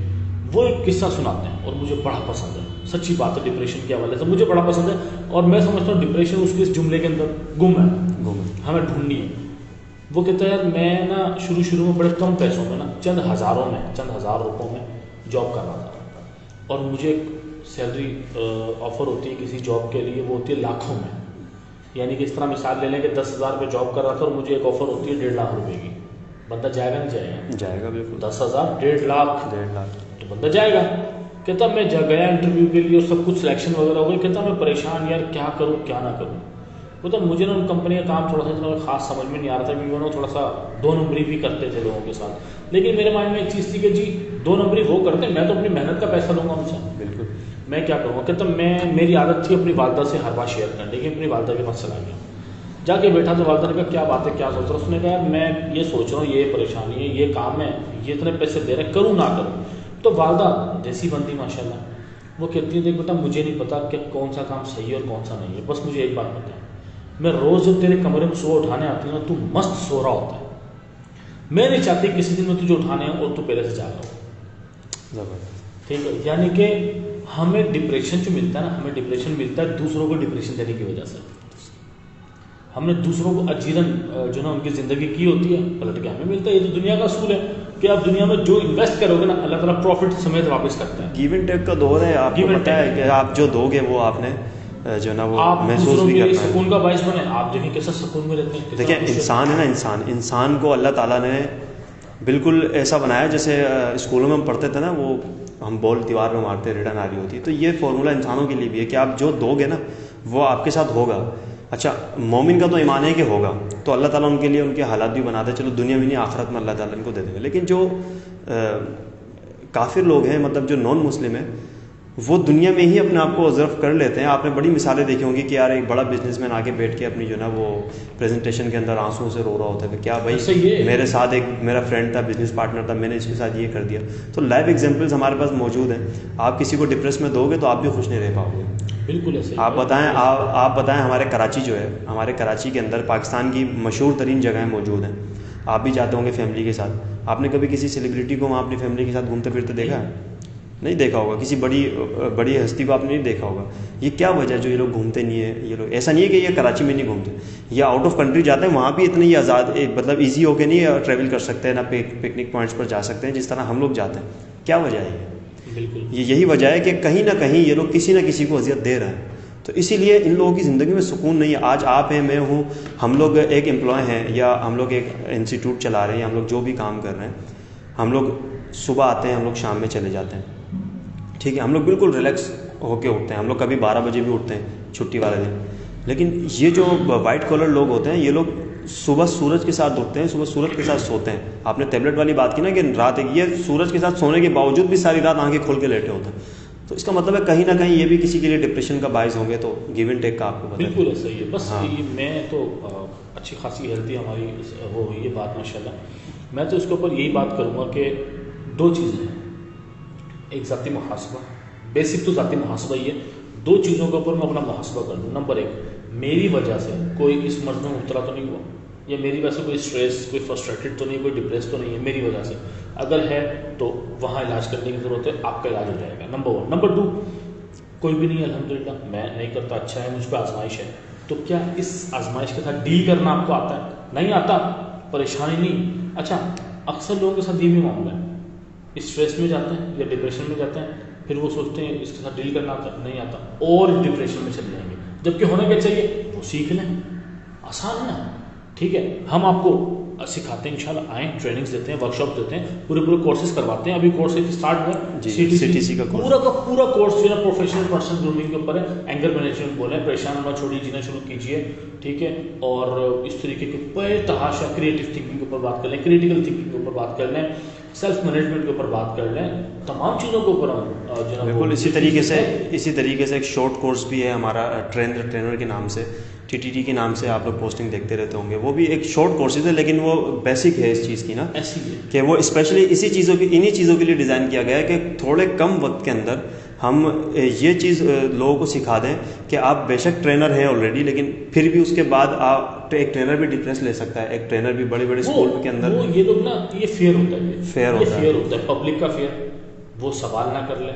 وہ ایک قصہ سناتے ہیں اور مجھے بڑا پسند ہے. سچی بات ہے, ڈپریشن کے حوالے سے مجھے بڑا پسند ہے. اور میں سمجھتا ہوں ڈپریشن اس کے اس جملے کے اندر گم ہے, ہمیں ڈھونڈنی ہے. وہ کہتا ہے یار میں نا شروع میں بڑے کم پیسوں میں نا, چند ہزار روپوں میں جاب کر رہا تھا, اور مجھے ایک سیلری آفر ہوتی ہے کسی جاب کے لیے, وہ ہوتی ہے لاکھوں میں. یعنی کہ اس طرح مثال لے لیں کہ 10,000 پہ جاب کر رہا تھا اور مجھے ایک آفر ہوتی ہے 1.5 لاکھ روپے کی. بندہ جائے گا نہیں جائے گا بالکل. 10,000 1.5 لاکھ تو بندہ جائے گا. کہتا میں گیا انٹرویو کے لیے اور سب کچھ سلیکشن وغیرہ ہو گئی. کہتا میں پریشان, یار کیا کروں کیا نہ کروں. تو مجھے نا ان کمپنی کا کام تھوڑا سا خاص سمجھ میں نہیں آ رہا تھا, کیونکہ وہ تھوڑا سا 2 نمبری بھی کرتے تھے لوگوں کے ساتھ. لیکن میرے مائنڈ میں ایک چیز تھی کہ جی 2 نمبری وہ کرتے, میں تو اپنی محنت کا پیسہ لوں گا ان سے. بالکل. میں کیا کروں گا. کہتا میری عادت تھی اپنی والدہ سے ہر بات شیئر کرنے کی. اپنی والدہ کے پاس چلا گیا, جا کے بیٹھا تو والدہ نے کہا کیا بات ہے, کیا سوچ رہا. اس نے کہا میں یہ سوچ رہا ہوں, یہ پریشانی ہے, یہ کام ہے, یہ اتنے پیسے دے رہے, کروں نہ کروں. تو والدہ دیسی بندی ماشاء اللہ, وہ کہتی ہے دیکھ بیٹا مجھے نہیں پتا کہ کون سا کام صحیح ہے اور کون سا نہیں ہے, بس مجھے ایک بات پتا ہے, میں روز جب تیرے کمرے میں صبح اٹھانے آتی ہوں نا, تو مست سو رہا ہوتا ہے. میں نہیں چاہتی کسی دن میں تجھے اٹھانے ہوں اور تو پہلے سے جاگ رہا ہو. ٹھیک ہے, یعنی کہ ہمیں ڈپریشن جو ملتا ہے نا, ہمیں ڈپریشن ملتا ہے دوسروں کو ڈپریشن دینے کی وجہ سے. ہم نے دوسروں کو اجیرن جو نا ان کی زندگی کی ہوتی ہے, پلٹ کے ہمیں ملتا ہے. یہ تو دنیا کا اصول ہے کہ آپ دنیا میں جو انویسٹ کرو گے نا, اللہ تعالیٰ پروفٹ سمیت واپس کرتا ہے. گیو اینڈ ٹیک کا دور ہے. آپ کو پتہ ہے کہ آپ جو دو گے وہ آپ نے جو نا وہ محسوس بھی کرنا ہے. سکون کا باعث بنے. آپ دیکھیں کیسا سکون میں رہتے ہیں. دیکھیں انسان ہے نا, انسان کو اللہ تعالیٰ نے بالکل ایسا بنایا جیسے اسکولوں میں ہم پڑھتے تھے نا, وہ ہم بال دیوار میں مارتے ریٹرن آ رہی ہوتی ہے. تو یہ فارمولہ انسانوں کے لیے بھی ہے کہ آپ جو دو گے نا وہ آپ کے ساتھ ہوگا. اچھا مومن کا تو ایمان ہے کہ ہوگا, تو اللہ تعالیٰ ان کے لیے ان کے حالات بھی بناتے ہیں. چلو دنیا میں نہیں, آخرت میں اللہ تعالیٰ ان کو دے دیں گے. لیکن جو کافر لوگ ہیں, مطلب جو نان مسلم ہیں, وہ دنیا میں ہی اپنے آپ کو ظرف کر لیتے ہیں. آپ نے بڑی مثالیں دیکھی ہوں گی کہ یار ایک بڑا بزنس مین آگے بیٹھ کے اپنی جو نا وہ پریزنٹیشن کے اندر آنسوؤں سے رو رہا ہوتا ہے کہ کیا بھائی میرے ساتھ ایک میرا فرینڈ تھا, بزنس پارٹنر تھا, میں نے اس کے ساتھ یہ کر دیا. تو لائیو ایگزامپلس ہمارے پاس موجود ہیں. آپ کسی کو ڈپریس میں دو گے تو آپ بھی خوش نہیں رہ پاؤ گے. بالکل ایسے. آپ بتائیں ہمارے کراچی جو ہے, ہمارے کراچی کے اندر پاکستان کی مشہور ترین جگہیں موجود ہیں. آپ بھی جاتے ہوں گے فیملی کے ساتھ. آپ نے کبھی کسی سیلیبریٹی کو وہاں اپنی فیملی کے ساتھ گھومتے پھرتے دیکھا ہے؟ نہیں دیکھا ہوگا. کسی بڑی ہستی کو آپ نے نہیں دیکھا ہوگا. یہ کیا وجہ ہے جو یہ لوگ گھومتے نہیں ہیں؟ یہ لوگ ایسا نہیں ہے کہ یہ کراچی میں نہیں گھومتے, یا آؤٹ آف کنٹری جاتے ہیں, وہاں بھی اتنے ہی آزاد مطلب ایزی ہو کے نہیں ٹریول کر سکتے ہیں, نہ پکنک پوائنٹس پر جا سکتے ہیں جس طرح ہم لوگ جاتے ہیں. کیا وجہ ہے یہ؟ بالکل یہی وجہ ہے کہ کہیں نہ کہیں یہ لوگ کسی نہ کسی کو اذیت دے رہے ہیں. تو اسی لیے ان لوگوں کی زندگی میں سکون نہیں ہے. آج آپ ہیں, میں ہوں, ہم لوگ ایک امپلائی ہیں, یا ہم لوگ ایک انسٹیٹیوٹ چلا رہے ہیں, یا ہم لوگ جو بھی کام کر رہے ہیں, ہم لوگ صبح آتے ہیں, ہم لوگ شام میں چلے جاتے ہیں. ٹھیک ہے, ہم لوگ بالکل ریلیکس ہو کے اٹھتے ہیں. ہم لوگ کبھی 12 بجے بھی اٹھتے ہیں چھٹی والے دن. لیکن یہ جو وائٹ کالر لوگ ہوتے ہیں, یہ لوگ صبح سورج کے ساتھ اٹھتے ہیں, صبح سورج کے ساتھ سوتے ہیں. آپ نے ٹیبلٹ والی بات کی نا کہ رات یہ سورج کے ساتھ سونے کے باوجود بھی ساری رات آنکھیں کھول کے لیٹے ہوتے ہیں. تو اس کا مطلب ہے کہیں نہ کہیں یہ بھی کسی کے لیے ڈپریشن کا باعث ہوں گے. تو گیو اینڈ ٹیک کا آپ کو پتہ ہے. بالکل ایسا ہی ہے. بس میں تو اچھی خاصی ہیلتھی ہماری وہ ہوئی ہے بات ماشاء اللہ. میں تو اس کے اوپر یہی بات کروں گا کہ 2 چیزیں ہیں. ایک ذاتی محاسبہ, بیسک تو ذاتی محاسبہ ہی ہے. 2 چیزوں کے اوپر میں اپنا محاسبہ کر لوں. نمبر 1, میری وجہ سے کوئی اس مرض میں مبتلا تو نہیں ہوا, یا میری وجہ سے کوئی اسٹریس, کوئی فرسٹریٹڈ تو نہیں, کوئی ڈپریس تو نہیں ہے میری وجہ سے. اگر ہے تو وہاں علاج کرنے کی ضرورت ہے, آپ کا علاج ہو جائے گا. نمبر 1. نمبر 2, کوئی بھی نہیں ہے الحمدللہ, میں نہیں کرتا, اچھا ہے, مجھ پہ آزمائش ہے. تو کیا اس آزمائش کے ساتھ ڈیل کرنا آپ کو آتا ہے؟ نہیں آتا, پریشانی نہیں. اچھا, اکثر لوگوں کے ساتھ یہ بھی معاملہ ہے, اسٹریس میں جاتے ہیں یا ڈپریشن میں جاتے ہیں, پھر وہ سوچتے ہیں اس کے ساتھ ڈیل کرنا آتا نہیں آتا, اور ڈپریشن میں چل جائیں گے. جبکہ ہونا کیا چاہیے, وہ سیکھ لیں, آسان ہے. ٹھیک ہے, ہم آپ کو سکھاتے ہیں, انشاءاللہ آئیں, ٹریننگز دیتے ہیں, ورکشاپ دیتے ہیں, پورے کورسز کرواتے ہیں. ابھی کورس اسٹارٹ ہوا ہے CTC کا پورا کورس جو ہے پروفیشنل پرسن گرومنگ کے اوپر ہے. اینگر مینجمنٹ بولیں, پریشان ہونا چھوڑیے, جینا شروع کیجیے. ٹھیک ہے, اور اس طریقے کے بے تحاشا کریٹو تھنکنگ کے اوپر بات کر لیں, کریٹیکل تھنکنگ کے اوپر بات کر لیں, سیلف مینجمنٹ کے اوپر بات کر لیں, تمام چیزوں کے اوپر ہم جناب. بالکل اسی طریقے سے ایک شارٹ کورس بھی ہے ہمارا ٹرینر کے نام سے, TTT کے نام سے, آپ لوگ پوسٹنگ دیکھتے رہتے ہوں گے. وہ بھی ایک شارٹ کورسز ہے, لیکن وہ بیسک ہے اس چیز کی نا, ایسی ہے کہ وہ اسپیشلی انہی چیزوں کے لیے ڈیزائن کیا گیا ہے کہ تھوڑے کم وقت کے اندر ہم یہ چیز لوگوں کو سکھا دیں کہ آپ بے شک ٹرینر ہیں آلریڈی, لیکن پھر بھی اس کے بعد آپ ایک ٹرینر بھی ڈپریس لے سکتا ہے. ایک ٹرینر بھی بڑے اسکول کے اندر, یہ لوگ نا, یہ فیئر ہوتا ہے, فیئر ہوتا ہے پبلک کا فیئر. وہ سوال نہ کر لیں,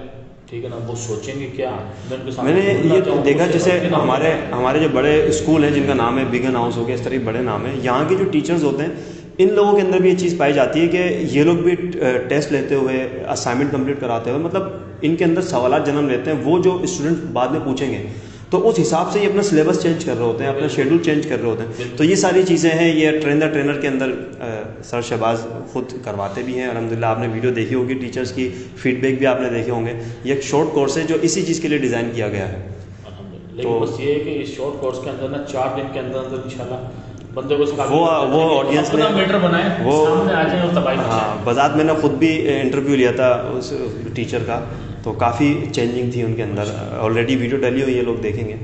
ٹھیک ہے نا, وہ سوچیں گے کیا. میں نے یہ دیکھا جیسے ہمارے جو بڑے اسکول ہیں جن کا نام ہے بگن ہاؤس ہو گیا, اس طرح بڑے نام ہیں, یہاں کے جو ٹیچرز ہوتے ہیں, ان لوگوں کے اندر بھی یہ چیز پائی جاتی ہے کہ یہ لوگ بھی ٹیسٹ لیتے ہوئے, اسائنمنٹ کمپلیٹ کراتے ہوئے, مطلب ان کے اندر سوالات جنم لیتے ہیں. وہ جو اسٹوڈنٹ بعد میں پوچھیں گے تو اس حساب سے یہ اپنا سلیبس چینج کر رہے ہوتے ہیں, اپنا شیڈول چینج کر رہے ہوتے ہیں. تو یہ ساری چیزیں ہیں, یہ ٹرینر کے اندر سر شہباز خود کرواتے بھی ہیں الحمدللہ. آپ نے ویڈیو دیکھی ہوگی, ٹیچرز کی فیڈ بیک بھی آپ نے دیکھے ہوں گے. یہ ایک شارٹ کورس ہے جو اسی چیز کے لیے ڈیزائن کیا گیا ہے. تو بس یہ ہے کہ اس شارٹ کورس کے اندر نا 4 دن کے اندر انشاءاللہ بندے کو وہ آڈینس نے میٹر بنائے, وہ سامنے آ جائیں اور تباہی. ہاں, بذات میں نے خود بھی انٹرویو لیا تھا اس ٹیچر کا, تو کافی چینجنگ تھی ان کے اندر. آلریڈی ویڈیو ڈلی ہوئی ہے, لوگ دیکھیں گے.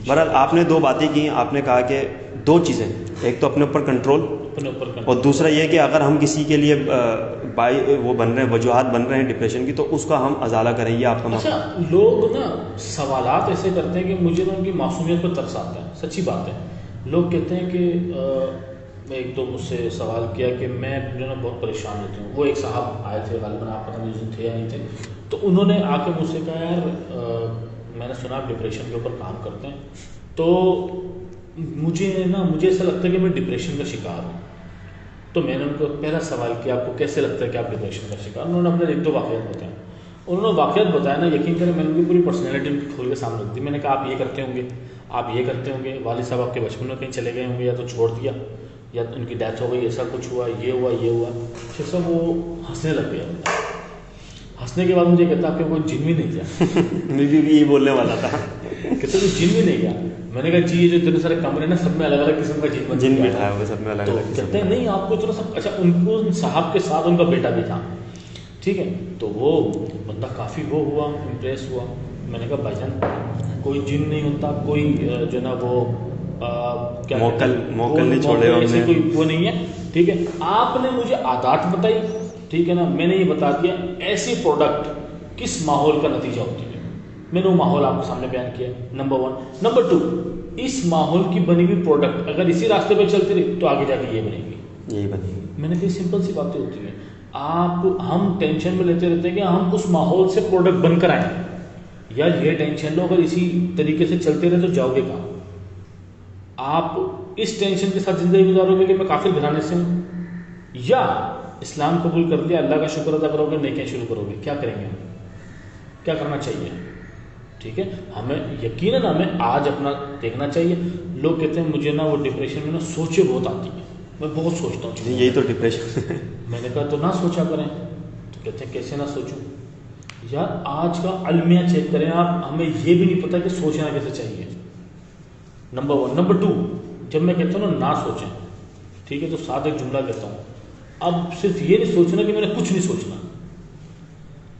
بہرحال آپ نے 2 باتیں کی. آپ نے کہا کہ 2 چیزیں, ایک تو اپنے اوپر کنٹرول, اور دوسرا یہ کہ اگر ہم کسی کے لیے وہ بن رہے ہیں, وجوہات بن رہے ہیں ڈپریشن کی, تو اس کا ہم ازالہ کریں. یہ آپ کا اچھا, لوگ نا سوالات ایسے کرتے ہیں کہ مجھے نا ان کی معصومیت پر ترس آتا ہے. سچی بات ہے. لوگ کہتے ہیں کہ میں ایک تو مجھ سے سوال کیا کہ میں جو نا بہت پریشان رہتی ہوں. وہ ایک صاحب آئے تھے, غالباً آپ پتہ نہیں اس دن تھے یا نہیں تھے, تو انہوں نے آ کے مجھ سے کہا یار میں نے سنا آپ ڈپریشن کے اوپر کام کرتے ہیں, تو مجھے ایسا لگتا ہے کہ میں ڈپریشن کا شکار ہوں. تو میں نے ان کو پہلا سوال کیا آپ کو کیسے لگتا ہے کہ آپ ڈپریشن کا شکار. انہوں نے اپنے 1-2 واقعات بتائے. انہوں نے واقعات بتایا نا, یقین کریں میں نے ان کی پوری پرسنالٹی ان کی کھول کے سامنے رکھ دی. میں نے کہا آپ یہ کرتے ہوں گے, آپ یہ کرتے ہوں گے, والد صاحب آپ کے بچپن میں کہیں چلے گئے ہوں گے, یا تو چھوڑ دیا, یا ان کی ڈیتھ ہو گئی, ایسا کچھ ہوا, یہ ہوا. پھر سب وہ ہنسنے لگ گیا. ہنسنے کے بعد مجھے کہتا آپ کے کوئی جن بھی نہیں گیا. میں بھی یہی بولنے والا تھا, کہتے کوئی جن بھی نہیں گیا. میں نے کہا جی یہ جو اتنے سارے کمرے نا, سب میں الگ الگ قسم کا جن بٹھایا ہوگا, سب میں الگ الگ. کہتے ہیں نہیں آپ کو اتنا سب. اچھا, ان کو صاحب کے ساتھ ان کا بیٹا بھی تھا. ٹھیک ہے. تو وہ بندہ کافی وہ ہوا, امپریس ہوا. میں نے کہا بھائی جان کوئی جن نہیں ہوتا, کوئی جو نا وہ کیا موکل نہیں چھوڑے ایسی کوئی وہ نہیں ہے. ٹھیک ہے, آپ نے مجھے عادات بتائی, ٹھیک ہے نا, میں نے یہ بتا دیا ایسی پروڈکٹ کس ماحول کا نتیجہ ہوتی ہے, میں نے وہ ماحول آپ کے سامنے بیان کیا. نمبر 1. نمبر 2, اس ماحول کی بنی ہوئی پروڈکٹ اگر اسی راستے پہ چلتی رہی تو آگے جا کے یہ بنے گی, یہی بنے گی. میں نے کہا سمپل سی باتیں ہوتی ہیں. ہم ٹینشن میں لیتے رہتے ہیں کہ ہم اس ماحول سے پروڈکٹ بن کر آئیں. یار یہ ٹینشن لو, اگر اسی طریقے سے چلتے رہے تو جاؤ گے کہاں. آپ اس ٹینشن کے ساتھ زندگی گزارو گے کہ میں کافر گھرانے سے ہوں, یا اسلام قبول کر لیا, اللہ کا شکر ادا کرو گے, نیکیاں شروع کرو گے. کیا کریں گے ہم, کیا کرنا چاہیے؟ ٹھیک ہے, ہمیں یقیناً ہمیں آج اپنا دیکھنا چاہیے. لوگ کہتے ہیں مجھے نا وہ ڈپریشن میں نا سوچیں بہت آتی ہیں, میں بہت سوچتا ہوں. یہی تو ڈپریشن. میں نے کہا تو نہ سوچا کریں. تو کہتے ہیں کیسے نہ سوچوں؟ یار آج کا المیہ چیک کریں آپ, ہمیں یہ بھی نہیں پتا کہ سوچنا کیسے چاہیے. نمبر 1. نمبر 2, جب میں کہتا ہوں نہ سوچیں, ٹھیک ہے, تو ساتھ ایک جملہ کہتا ہوں, اب صرف یہ نہیں سوچنا کہ میں نے کچھ نہیں سوچنا.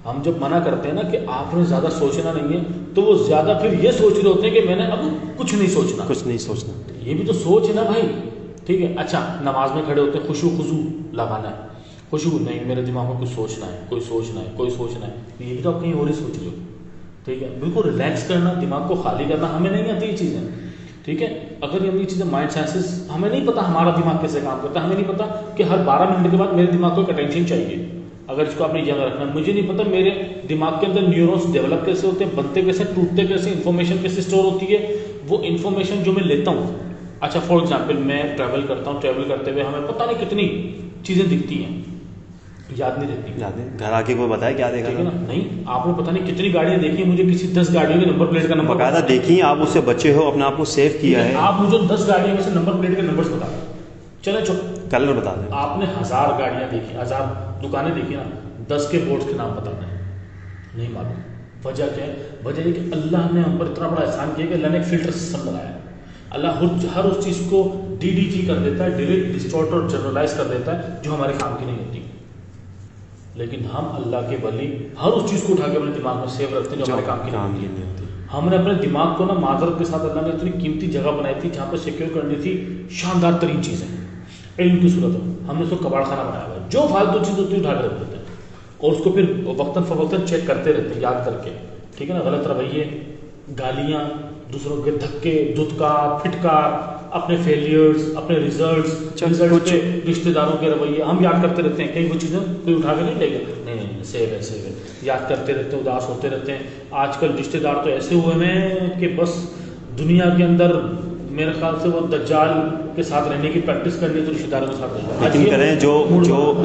ہم جب منع کرتے ہیں نا کہ آپ نے زیادہ سوچنا نہیں ہے, تو وہ زیادہ پھر یہ سوچ رہے ہوتے ہیں کہ میں نے اب کچھ نہیں سوچنا. کچھ نہیں سوچنا, یہ بھی تو سوچ ہے نا بھائی. ٹھیک ہے, اچھا نماز میں کھڑے ہوتے ہیں, خشوع خضوع لگانا ہے, خشوع نہیں, میرے دماغ میں کچھ سوچنا ہے, کوئی سوچنا ہے, یہ بھی تو آپ کہیں اور ہی سوچ رہے ہو. ٹھیک ہے, بالکل ریلیکس کرنا, دماغ کو خالی کرنا, ہمیں نہیں آتی یہ چیزیں. ٹھیک ہے, اگر یہ چیزیں مائنڈ سائنسز, ہمیں نہیں پتا ہمارا دماغ کیسے کام کرتا ہے, ہمیں نہیں پتا کہ ہر 12 منٹ کے بعد میرے دماغ کو ایک اٹینشن چاہیے. اگر اس کو آپ نے یاد رکھنا, مجھے نہیں پتا میرے دماغ کے اندر نیورونس ڈیولپ کیسے ہوتے ہیں, بنتے کیسے, ٹوٹتے کیسے, انفارمیشن کیسے اسٹور ہوتی ہے. وہ انفارمیشن جو میں لیتا ہوں, اچھا فار ایگزامپل میں ٹریول کرتا ہوں, ٹریول کرتے ہوئے ہمیں پتہ نہیں کتنی چیزیں دکھتی ہیں, یاد نہیں رہتی. گھر آ کے کوئی بتایا کیا دیکھا نا, نہیں آپ نے پتہ نہیں کتنی گاڑیاں دیکھی, مجھے کسی 10 گاڑیوں کے نمبر پلیٹ کا نمبر باقاعدہ دیکھی, آپ اس سے بچے ہو, اپنے آپ کو سیو کیا ہے. آپ مجھے 10 گاڑیوں میں سے نمبر پلیٹ کے نمبرز بتا دیں, چلیں چپ کلر بتا دیں. آپ نے 1000 گاڑیاں دیکھی, 1000 دکانیں دیکھی نا, 10 کے بورڈز کے نام بتا دیں, نہیں معلوم. وجہ کیا ہے؟ وجہ یہ کہ اللہ نے ہم پر اتنا بڑا احسان کیا کہ اللہ نے ایک فلٹر سسٹم لگایا ہے. اللہ ہر اس چیز کو DDG کر دیتا ہے, ڈیلیٹ, ڈسٹورٹ اور جنرلائز کر دیتا ہے, جو ہمارے کام کی نہیں ہوتی. لیکن ہم اللہ کے ولی ہر اس چیز کو اٹھا کے اپنے دماغ میں سیو رکھتے ہیں جو ہمارے کام کی نہیں ہوتی. ہم نے اپنے دماغ کو نا معذرت کے ساتھ, اللہ نے اتنی قیمتی جگہ بنائی تھی جہاں پہ سیکیور کرنی تھی شاندار ترین چیزیں علم کی صورت میں. ہم نے اس کو کباڑ خانہ بنایا ہوا ہے, جو فالتو چیز ہوتی ہے اٹھا کے رکھ دیتے ہیں, اور اس کو پھر وقتاً فوقتاً چیک کرتے رہتے ہیں یاد کر کے. ٹھیک ہے نا, غلط رویے, گالیاں, دوسروں کے دھکے, دھتکار, پھٹکار, اپنے فیلیئرز, اپنے ریزلٹس پہ رشتہ داروں کے رویے ہم یاد کرتے رہتے ہیں. کئی وہ چیزیں کوئی اٹھا کے نہیں لے گا, نہیں سیو ہے, یاد کرتے رہتے ہیں, اداس ہوتے رہتے ہیں. آج کل رشتہ دار تو ایسے ہوئے ہیں کہ بس دنیا کے اندر میرے خیال سے وہ دجال کے ساتھ رہنے کی پریکٹس کرنی تو رشتہ داروں کے ساتھ رہنا. لیکن کریں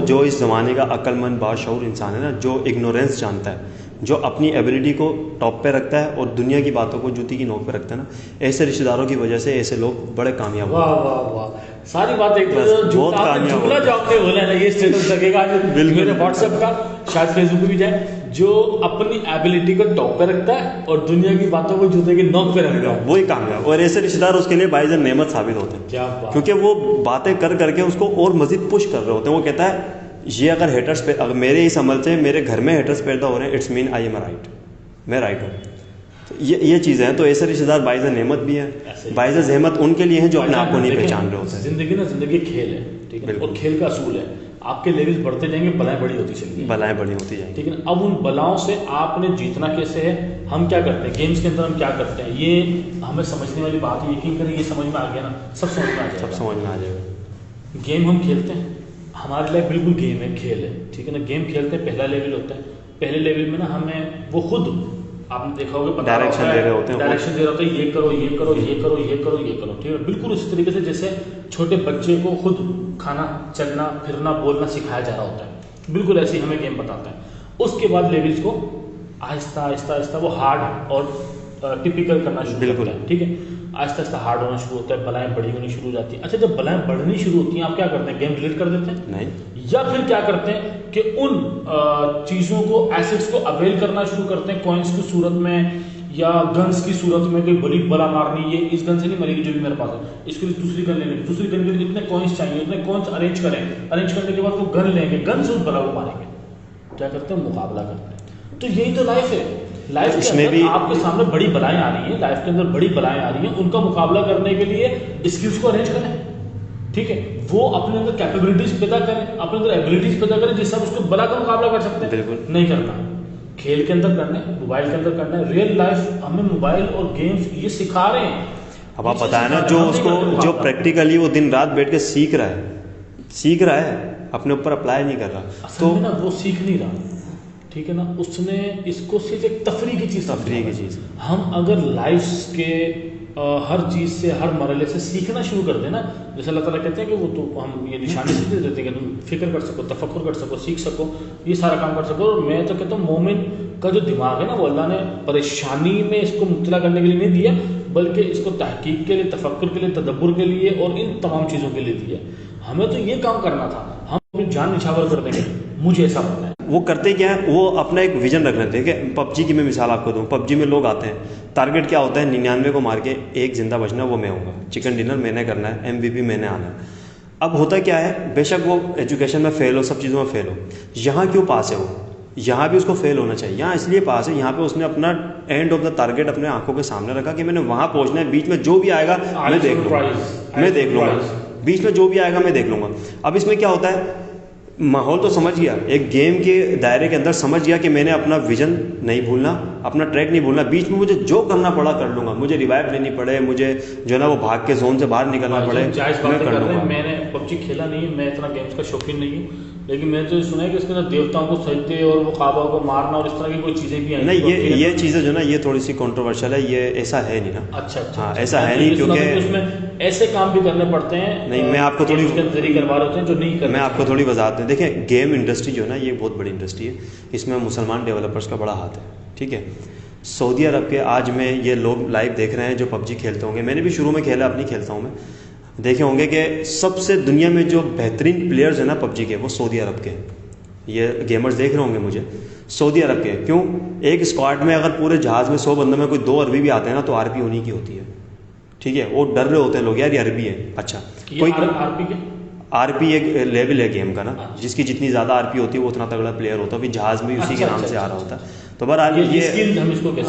جو اس زمانے کا عقل مند باشعور انسان ہے نا, جو اگنورینس جانتا ہے, جو اپنی ایبلٹی کو ٹاپ پہ رکھتا ہے اور دنیا کی باتوں کو جوتی کی نوک پہ رکھتا ہے نا, ایسے رشتہ داروں کی وجہ سے ایسے لوگ بڑے کامیاب ہوتے ہیں. واہ واہ واہ, ساری بات ایک بہت کامیاب جاؤ بولے نا, یہ اسٹیٹس لگے گا میرے واٹس ایپ کا, شاید فیس بک پہ بھی جائے, جو اپنی ایبلٹی کو ٹاپ پہ رکھتا ہے اور دنیا کی باتوں کو جوتے کی نوک پہ رکھتا ہے, وہی کامیاب. اور ایسے رشتہ دار اس کے لیے باعث نعمت ثابت ہوتے ہیں. کیا بات, کیونکہ وہ باتیں کر کر کے اس کو اور مزید پش کر رہے ہوتے ہیں. وہ کہتا ہے یہ اگر ہیٹرس پہ, اگر میرے اس عمل سے میرے گھر میں ہیٹرس پیدا ہو رہے ہیں, it's man I am right, میں رائٹ ہوں. تو یہ چیزیں ہیں. تو ایسے رشتہ دار باعث نعمت بھی ہیں, باعث زحمت ان کے لیے ہیں جو اپنے آپ کو نہیں پہچان رہے ہوتے ہیں. زندگی نا زندگی کھیل ہے, ٹھیک ہے, اور کھیل کا اصول ہے, آپ کے لیولز بڑھتے جائیں گے, بلائیں بڑی ہوتی چلیں گی, بلائیں بڑی ہوتی جائیں گی. ٹھیک ہے. اب ان بلاؤں سے آپ نے جیتنا کیسے ہے, ہم کیا کرتے ہیں گیمز کے اندر, ہم کیا کرتے ہیں, یہ ہمیں سمجھنے والی بات ہے. یقین کریں یہ سمجھ میں آ گیا نا, سب سمجھ میں آ جائے گا, سب سمجھ میں آ جائے گا. گیم ہم کھیلتے ہیں, ہمارے لیے بالکل گیم ہے, کھیل ہے, ٹھیک ہے نا. گیم کھیلتے ہیں, پہلا لیول ہوتا ہے, پہلے لیول میں نا ہمیں وہ خود آپ نے دیکھا ہوگا ڈائریکشن دے رہے ہوتے ہیں, ڈائریکشن دے رہے ہوتے ہیں, یہ کرو یہ کرو یہ کرو یہ کرو یہ کرو, ٹھیک ہے. بالکل اسی طریقے سے جیسے چھوٹے بچے کو خود کھانا, چلنا, پھرنا, بولنا سکھایا جا رہا ہوتا ہے, بالکل ایسے ہی ہمیں گیم بتاتا ہے. اس کے بعد لیولز کو آہستہ آہستہ آہستہ وہ ہارڈ اور ٹپیکل کرنا شروع ہوتا ہے, ٹھیک ہے. آہستہ آہستہ ہارڈ ہونا شروع ہوتا ہے, بلائیں بڑی ہونی شروع ہو جاتی ہیں. اچھا جب بلائیں بڑھنی شروع ہوتی ہیں آپ کیا کرتے ہیں, گیم ڈیلیٹ کر دیتے ہیں؟ نہیں. یا پھر کیا کرتے ہیں کہ ان چیزوں کو, ایسٹس کو اویل کرنا شروع کرتے ہیں, کوائنس کی صورت میں یا گنس کی صورت میں. کوئی بڑی بلا مارنی, یہ اس گن سے نہیں مرے گی جو بھی میرے پاس ہے, اس کے لیے دوسری گن لینی, دوسری گن کے لیے اتنے کوائنس چاہیے, اتنے کوائنس ارینج کریں, ارینج کرنے کے بعد وہ گن لیں گے, گن سے اس بلا کو ماریں گے. کیا کرتے ہیں, مقابلہ کرتے ہیں. تو یہی تو لائف ہے. لائف اس کے میں اندر بھی آپ کے سامنے بڑی بلائیں آ رہی ہیں, لائف کے اندر بڑی بلائیں آ رہی ہیں, ان کا مقابلہ کرنے کے لیے اسکلس کو ارینج کریں. ٹھیک ہے, وہ اپنے اندر کیپیبلٹیز پیدا کریں, اپنے اندر ایبلٹیز پیدا کریں جس سے آپ اس کو بلا کا مقابلہ کر سکتے ہیں. بالکل نہیں کرنا, کھیل کے اندر کرنا ہے, موبائل کے اندر کرنا ہے. ریئل لائف ہمیں موبائل اور گیمز یہ سکھا رہے ہیں. اب آپ بتائیں نا, جو اس کو جو پریکٹیکلی وہ دن رات بیٹھ کے سیکھ رہا ہے اپنے اوپر اپلائی نہیں کر رہا, تو نا وہ سیکھ نہیں رہا. ٹھیک ہے نا, اس نے اس کو صرف ایک تفریح کی چیز. ہم اگر لائف کے ہر چیز سے, ہر مرحلے سے سیکھنا شروع کر دیں نا, جیسے اللہ تعالیٰ کہتے ہیں کہ وہ تو ہم یہ نشانی سے دے دیتے ہیں کہ تم فکر کر سکو, تفکر کر سکو, سیکھ سکو, یہ سارا کام کر سکو. اور میں تو کہتا ہوں مومن کا جو دماغ ہے نا, وہ اللہ نے پریشانی میں اس کو مبتلا کرنے کے لیے نہیں دیا, بلکہ اس کو تحقیق کے لیے, تفکر کے لیے, تدبر کے لیے اور ان تمام چیزوں کے لیے دیا. ہمیں تو یہ کام کرنا تھا, ہم اپنی جان نچھاور کر دیں گے مجھے ایسا بننا ہے. وہ کرتے کیا ہے, وہ اپنا ایک ویژن رکھ لیتے ہیں. کہ پب جی کی میں مثال آپ کو دوں, پب جی میں لوگ آتے ہیں, ٹارگیٹ کیا ہوتا ہے, 99 کو مار کے ایک زندہ بچنا, وہ میں ہوں گا, چکن ڈنر میں نے کرنا ہے, MVP میں نے آنا ہے. اب ہوتا کیا ہے, بے شک وہ ایجوکیشن میں فیل ہو, سب چیزوں میں فیل ہو, یہاں کیوں پاس ہے وہ, یہاں بھی اس کو فیل ہونا چاہیے. یہاں اس لیے پاس ہے, یہاں پہ اس نے اپنا اینڈ آف دا ٹارگیٹ اپنے آنکھوں کے سامنے رکھا کہ میں نے وہاں پہنچنا ہے, بیچ میں جو بھی آئے گا میں دیکھ لوں گا, بیچ میں جو بھی آئے گا میں دیکھ لوں گا. اب اس میں کیا ہوتا ہے, ماحول تو سمجھ گیا, ایک گیم کے دائرے کے اندر سمجھ گیا کہ میں نے اپنا ویژن نہیں بھولنا, اپنا ٹریک نہیں بھولنا, بیچ میں مجھے جو کرنا پڑا کر لوں گا, مجھے ریوائیو لینی پڑے, مجھے جو ہے نا وہ بھاگ کے زون سے باہر نکلنا پڑے, میں کر لوں گا. میں نے پب جی کھیلا نہیں ہے, میں اتنا گیمس کا شوقین نہیں ہوں, لیکن میں نے تو سنا ہے کہ اس کے اندر دیوتاؤں کو سجدے اور وہ کعبہ کو مارنا اور اس طرح کی کوئی چیزیں بھی آئی. نہیں, یہ چیزیں جو نا یہ تھوڑی سی کنٹروورشل ہے, یہ ایسا ہے نہیں نا. اچھا ہاں ایسا ہے نہیں, کیونکہ اس میں ایسے کام بھی کرنے پڑتے ہیں. نہیں, میں آپ کو تھوڑی کروا رہے ہوتے ہیں جو نہیں کرتے. میں آپ کو تھوڑی وضاحت دیں. دیکھیں, گیم انڈسٹری جو ہے نا یہ بہت بڑی انڈسٹری ہے, اس میں مسلمان ڈیولپرز کا بڑا ہاتھ ہے. ٹھیک ہے, سعودی عرب کے آج میں یہ لوگ لائیو دیکھ رہے ہیں جو پب جی کھیلتے ہوں گے, میں نے بھی شروع میں کھیلا, اب نہیں کھیلتا ہوں میں, دیکھے ہوں گے کہ سب سے دنیا میں جو بہترین پلیئرز ہیں نا پب جی کے, وہ سعودی عرب کے. یہ گیمرز دیکھ رہے ہوں گے مجھے, سعودی عرب کے. کیوں, ایک اسکواڈ میں اگر پورے جہاز میں 100 بندوں میں کوئی 2 عربی بھی آتے ہیں نا, تو RP انہیں کی ہوتی ہے. ٹھیک ہے, وہ ڈر رہے ہوتے ہیں لوگ, یار یہ عربی ہے. اچھا, کوئی RP ایک لیول ہے گیم کا نا, جس کی جتنی زیادہ RP ہوتی ہے وہ اتنا تگڑا پلیئر ہوتا ہے. ابھی جہاز بھی اسی کے نام سے آ رہا ہوتا ہے. تو بہرحال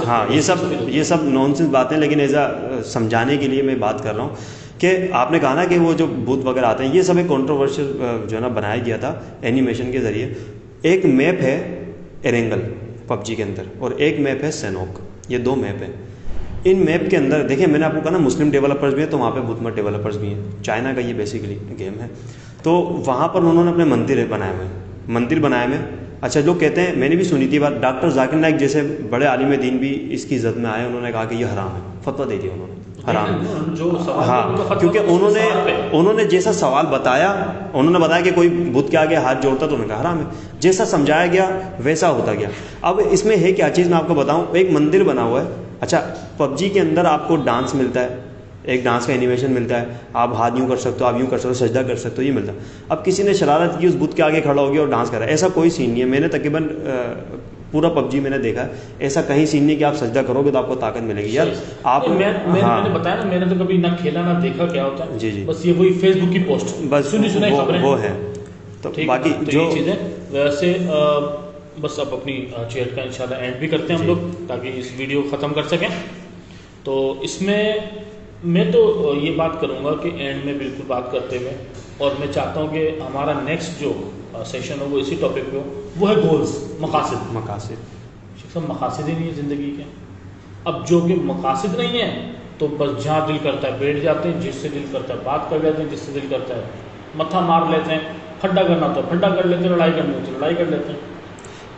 ہاں یہ سب نانسنس باتیں, لیکن ایسا سمجھانے کے لیے میں بات کر رہا ہوں کہ آپ نے کہا نا کہ وہ جو بھوت وغیرہ آتے ہیں, یہ سب ایک کنٹروورشل جو ہے نا بنایا گیا تھا اینیمیشن کے ذریعے. ایک میپ ہے ایرنگل پب جی کے اندر, اور ایک میپ ہے سینوک, یہ 2 میپ ہیں. ان میپ کے اندر دیکھیں, میں نے آپ کو کہا نا مسلم ڈیولپرز بھی ہیں, تو وہاں پہ بت مت ڈیولپرز بھی ہیں. چائنا کا یہ بیسیکلی گیم ہے. تو وہاں پر انہوں نے اپنے مندر بنائے ہوئے. اچھا, لوگ کہتے ہیں, میں نے بھی سنی تھی بات, ڈاکٹر ذاکر نائک جیسے بڑے عالم دین بھی اس کی زد میں آئے, انہوں نے کہا کہ یہ حرام ہے, فتویٰ دے دیا انہوں نے حرام. ہاں, کیونکہ انہوں نے جیسا سوال بتایا, انہوں نے بتایا کہ کوئی بت کے آگے ہاتھ جوڑتا, تو انہوں نے کہا حرام ہے. جیسا سمجھایا گیا ویسا ہوتا گیا. اب اس میں ہے کیا چیز, میں آپ کو بتاؤں. ایک مندر بنا ہوا ہے. اچھا, پب جی کے اندر آپ کو ڈانس ملتا ہے, ایک ڈانس کا اینیمیشن ملتا ہے, آپ ہاتھ یوں کر سکتے ہو, آپ یوں کر سکتے ہو, سجدہ کر سکتے ہو, یہ ملتا ہے. اب کسی نے شرارت کی, اس بت کے آگے کھڑا ہو گیا اور ڈانس کر رہا ہے, ایسا کوئی سین نہیں ہے. میں نے تقریباً پورا پب جی میں نے دیکھا ہے, ایسا کہیں سین نہیں کہ آپ سجدہ کرو گے تو آپ کو طاقت ملے گی. یار آپ میں نے بتایا نا, میں نے تو کبھی نہ کھیلا نہ دیکھا کیا ہوتا ہے. جی بس یہ وہی فیس بک کی پوسٹ, بس سنی خبریں وہ ہے. تو باقی جو چیزیں ویسے بس اب اپنی چیٹ کا انشاءاللہ اینڈ بھی کرتے ہیں ہم لوگ, تاکہ اس ویڈیو کو ختم کر سکیں. تو اس میں تو یہ بات کروں گا کہ اینڈ میں بالکل بات کرتے ہوئے, اور میں چاہتا ہوں کہ ہمارا نیکسٹ جو سیشن ہو وہ اسی ٹاپک پہ ہو, وہ ہے گولز, مقاصد. مقاصد ہی نہیں ہے زندگی کے. اب جو کہ مقاصد نہیں ہیں تو بس جہاں دل کرتا ہے بیٹھ جاتے ہیں, جس سے دل کرتا ہے بات کر لیتے ہیں, جس سے دل کرتا ہے متھا مار لیتے ہیں, پھڈا کرنا تو پھڈا کر لیتے ہیں, لڑائی کرنی ہوتی ہے لڑائی کر لیتے ہیں.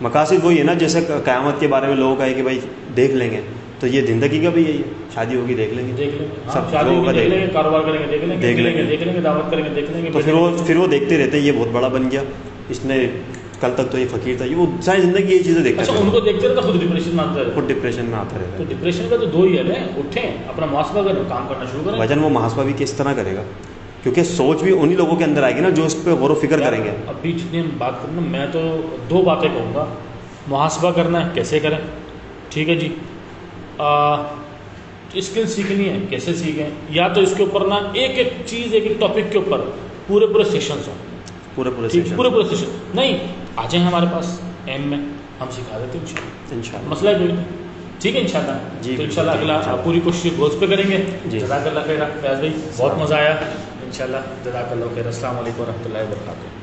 مقاصد وہی ہے نا, جیسے قیامت کے بارے میں لوگوں کا ہے کہ بھائی دیکھ لیں گے, تو یہ زندگی کا بھی یہی ہے, شادی ہوگی دیکھ لیں گے, سب شادی ہوگی دیکھ لیں گے, کاروبار کریں گے دیکھ لیں گے, دعوت کریں گے دیکھ لیں گے. تو پھر وہ دیکھتے رہتے ہیں, یہ بہت بڑا بن گیا, اس نے کل تک تو یہ فقیر تھا, یہ وہ ساری زندگی یہ چیزیں دیکھتے ہیں. اچھا, ان کو دیکھتے رہتا خود ڈپریشن میں آتا ہے, خود ڈپریشن میں آتا رہتا ہے. تو ڈپریشن کا تو 2 ہی حل ہے, اٹھیں اپنا محاسبہ کریں, کام کرنا شروع کریں. بھجن وہ محاسبہ بھی کس طرح کرے گا, کیونکہ سوچ بھی انہی لوگوں کے اندر آئے گی نا جو اس پہ غور و فکر کریں گے. ابھی جتنی ہم بات کریں نا, میں تو 2 باتیں کہوں گا. محاسبہ کرنا ہے, کیسے کریں, ٹھیک ہے جی. اسکل سیکھنی ہے, کیسے سیکھیں, یا تو اس کے اوپر نا ایک چیز, ایک ٹاپک کے اوپر پورے سیشنز ہوں, پورے سیشن نہیں. آ جائیں ہمارے پاس, ایم میں ہم سکھا دیتے ہیں انشاءاللہ، انشاءاللہ مسئلہ کوئی نہیں. ٹھیک ہے انشاءاللہ. جی تو انشاءاللہ اگلا پوری کوشش گولز پہ کریں گے. جی. جزاک اللہ خیر فیاض بھائی، بہت مزہ آیا. انشاءاللہ جزاک اللہ خیر. السلام علیکم ورحمۃ اللہ وبرکاتہ.